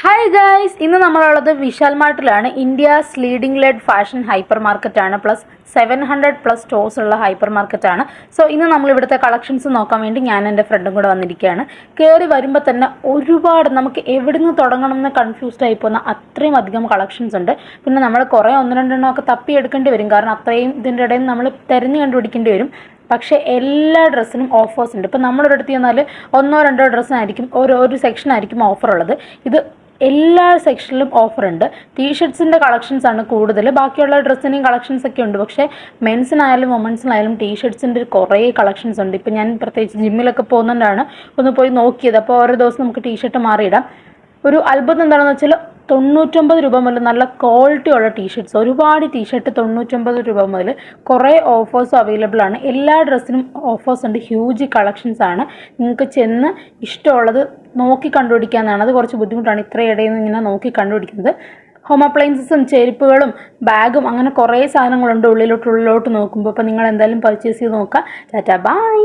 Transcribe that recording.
Hi guys, ഇന്ന് നമ്മളുള്ളത് വിശാൽ മാർട്ടിലാണ്. India's leading lead fashion hyper മാർക്കറ്റാണ്. പ്ലസ് 700+ സ്റ്റോഴ്സ് ഉള്ള ഹൈപ്പർ മാർക്കറ്റാണ്. സോ ഇന്ന് നമ്മൾ ഇവിടുത്തെ കളക്ഷൻസ് നോക്കാൻ വേണ്ടി ഞാൻ എൻ്റെ ഫ്രണ്ടും കൂടെ വന്നിരിക്കുകയാണ്. കയറി വരുമ്പോൾ തന്നെ ഒരുപാട് നമുക്ക് എവിടെ നിന്ന് തുടങ്ങണം എന്ന് കൺഫ്യൂസ്ഡ് ആയി പോകുന്ന അത്രയും അധികം കളക്ഷൻസ് ഉണ്ട്. പിന്നെ നമ്മൾ കുറേ ഒന്ന് രണ്ടെണ്ണമൊക്കെ തപ്പിയെടുക്കേണ്ടി വരും, കാരണം അത്രയും ഇതിൻ്റെ ഇടയിൽ നമ്മൾ തിരഞ്ഞു കണ്ടുപിടിക്കേണ്ടി വരും. പക്ഷേ എല്ലാ ഡ്രസ്സിനും ഓഫേഴ്സ് ഉണ്ട്. ഇപ്പോൾ നമ്മളൊരിടത്ത് ചെന്നാൽ ഒന്നോ രണ്ടോ ഡ്രസ്സിനായിരിക്കും ഒരു സെക്ഷനായിരിക്കും ഓഫർ ഉള്ളത്. ഇത് എല്ലാ സെക്ഷനിലും ഓഫറുണ്ട്. ടീഷർട്ട്സിൻ്റെ കളക്ഷൻസ് ആണ് കൂടുതൽ. ബാക്കിയുള്ള ഡ്രസ്സിൻ്റെയും കളക്ഷൻസ് ഒക്കെ ഉണ്ട്. പക്ഷേ മെൻസിനായാലും വുമൻസിനായാലും ടീഷർട്ട്സിൻ്റെ കുറേ കളക്ഷൻസ് ഉണ്ട്. ഇപ്പോൾ ഞാൻ പ്രത്യേകിച്ച് ജിമ്മിലൊക്കെ പോകുന്നതുകൊണ്ടാണ് ഒന്ന് പോയി നോക്കിയത്. അപ്പോൾ ഓരോ ദിവസം നമുക്ക് ടീഷർട്ട് മാറിയിടാം. ഒരു അത്ഭുതം എന്താണെന്ന് വെച്ചാൽ 99 രൂപ മുതൽ നല്ല ക്വാളിറ്റി ഉള്ള ടീഷർട്ട്സ്, ഒരുപാട് ടീഷർട്ട് 99 രൂപ മുതൽ കുറേ ഓഫേഴ്സും അവൈലബിൾ ആണ്. എല്ലാ ഡ്രസ്സിനും ഓഫേഴ്സ് ഉണ്ട്. ഹ്യൂജ് കളക്ഷൻസ് ആണ്. നിങ്ങൾക്ക് ചെന്ന് ഇഷ്ടമുള്ളത് നോക്കി കണ്ടുപിടിക്കാനാണ്. അത് കുറച്ച് ബുദ്ധിമുട്ടാണ്, ഇത്രയും ഇടയിൽ നിന്ന് ഇങ്ങനെ നോക്കി കണ്ടുപിടിക്കുന്നത്. ഹോം അപ്ലയൻസസും ചെരുപ്പുകളും ബാഗും അങ്ങനെ കുറേ സാധനങ്ങളുണ്ട് ഉള്ളിലോട്ട് നോക്കുമ്പോൾ. അപ്പോൾ നിങ്ങൾ എന്തായാലും പർച്ചേസ് ചെയ്ത് നോക്കുക. Tata bye.